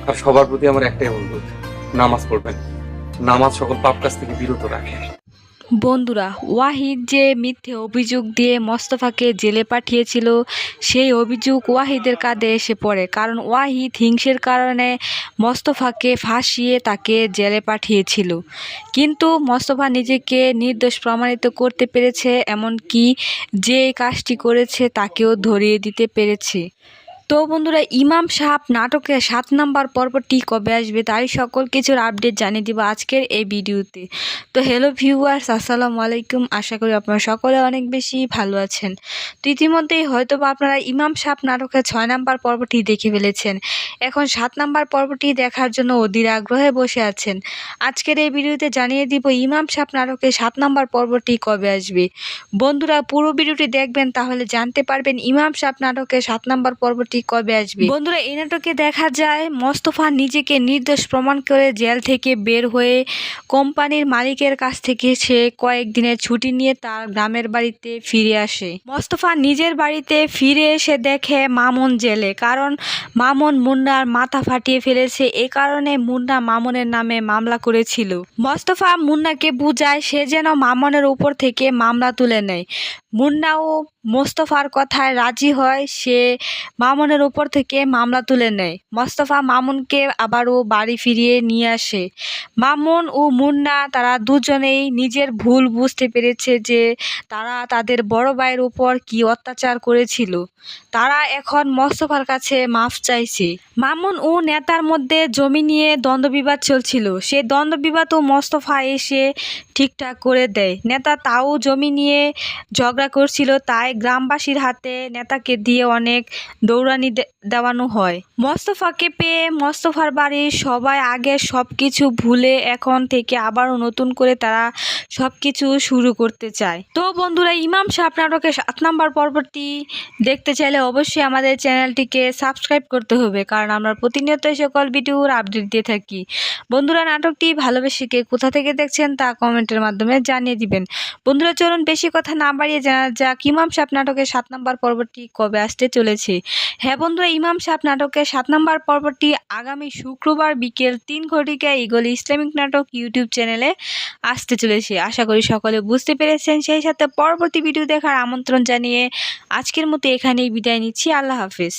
আর সবার প্রতি আমার একটাই অনুরোধ, নামাজ পড়বেন। নামাজ সকল পাপ কাজ থেকে বিরত রাখে। বন্ধুরা, ওয়াহিদ যে মিথ্যে অভিযোগ দিয়ে মোস্তফাকে জেলে পাঠিয়েছিল, সেই অভিযোগ ওয়াহিদের কাঁধে এসে পড়ে। কারণ ওয়াহিদ হিংসের কারণে মোস্তফাকে ফাঁসিয়ে তাকে জেলে পাঠিয়েছিল। কিন্তু মোস্তফা নিজেকে নির্দোষ প্রমাণিত করতে পেরেছে, এমনকি যে কাজটি করেছে তাকেও ধরিয়ে দিতে পেরেছে। তো বন্ধুরা, ইমাম সাহেব নাটকের 7 নাম্বার পর্বটি কবে আসবে তারই সকল কিছুর আপডেট জানিয়ে দিব আজকের এই ভিডিওতে। তো হ্যালো ভিউয়ার্স, আসসালামু আলাইকুম। আশা করি আপনারা সকলে অনেক বেশি ভালো আছেন। তো ইতিমধ্যেই হয়তো বা আপনারা ইমাম সাহেব নাটকের 6 নাম্বার পর্বটি দেখে ফেলেছেন। এখন 7 নাম্বার পর্বটি দেখার জন্য অধীর আগ্রহে বসে আছেন। আজকের এই ভিডিওতে জানিয়ে দিব ইমাম সাহেব নাটকের 7 নাম্বার পর্বটি কবে আসবে। বন্ধুরা, পুরো ভিডিওটি দেখবেন, তাহলে জানতে পারবেন ইমাম সাহেব নাটকের 7 নাম্বার পর্বটি কবে আসবে। বন্ধুরা, এই নাটকে দেখা যায় মোস্তফা নিজেকে নির্দোষ প্রমাণ করে জেল থেকে বের হয়ে কোম্পানির মালিকের কাছ থেকে সে কয়েকদিনের ছুটি নিয়ে তার গ্রামের বাড়িতে ফিরে আসে। মোস্তফা নিজের বাড়িতে ফিরে এসে দেখে মামুন জেলে, কারণ মামুন মুন্নার মাথা ফাটিয়ে ফেলেছে। এ কারণে মুন্না মামুনের নামে মামলা করেছিল। মোস্তফা মুন্নাকে বুঝায় সে যেন মামুনের উপর থেকে মামলা তুলে নেয়। মুন্নাও মোস্তফার কথায় রাজি হয়, সে মামুনের উপর থেকে মামলা তুলে নেয়। মোস্তফা মামুনকে আবারও বাড়ি ফিরিয়ে নিয়ে আসে। মামুন ও মুন্না তারা দুজনেই নিজের ভুল বুঝতে পেরেছে যে তারা তাদের বড় ভাইয়ের উপর কি অত্যাচার করেছিল। তারা এখন মোস্তফার কাছে মাফ চাইছে। মামুন ও নেতার মধ্যে জমি নিয়ে দ্বন্দ্ববিবাদ চলছিল, সেই দ্বন্দ্ববিবাদও মোস্তফা এসে ঠিকঠাক করে দেয়। নেতা তাও জমি নিয়ে ঝগড়া করছিল, তাই গ্রামবাসীর হাতে নেতাকে দিয়ে অনেক দৌড়ানি দেওয়ানো হয়। মোস্তফাকে পেয়ে মোস্তফার বাড়ির সবাই আগে সব কিছু ভুলে এখন থেকে আবারও নতুন করে তারা সব কিছু শুরু করতে চায়। তো বন্ধুরা, ইমাম সাহেব নাটকের 7 নাম্বার পর্বটি দেখতে চাইলে অবশ্যই আমাদের চ্যানেলটিকে সাবস্ক্রাইব করতে হবে, কারণ আমরা প্রতিনিয়ত এই সকল ভিডিওর আপডেট দিয়ে থাকি। বন্ধুরা, নাটকটি ভালোবেসে কে কোথা থেকে দেখছেন তা কমেন্টের মাধ্যমে জানিয়ে দিবেন। বন্ধুরা, চলুন বেশি কথা না বাড়িয়ে জানা যাক ইমাম সাহেব নাটকের 7 নাম্বার পর্বটি কবে আসতে চলেছে। হ্যাঁ বন্ধুরা, ইমাম সাহেব নাটকের 7 নাম্বার পর্বটি আগামী শুক্রবার বিকেল 3 ঘটিকায় ইগল ইসলামিক নাটক ইউটিউব চ্যানেলে আসতে চলেছে। আশা করি সকলে বুঝতে পেরেছেন। সেই সাথে পরবর্তী ভিডিও দেখার আমন্ত্রণ জানিয়ে আজকের মতো এখানেই বিদায় নিচ্ছি। আল্লাহ হাফেজ।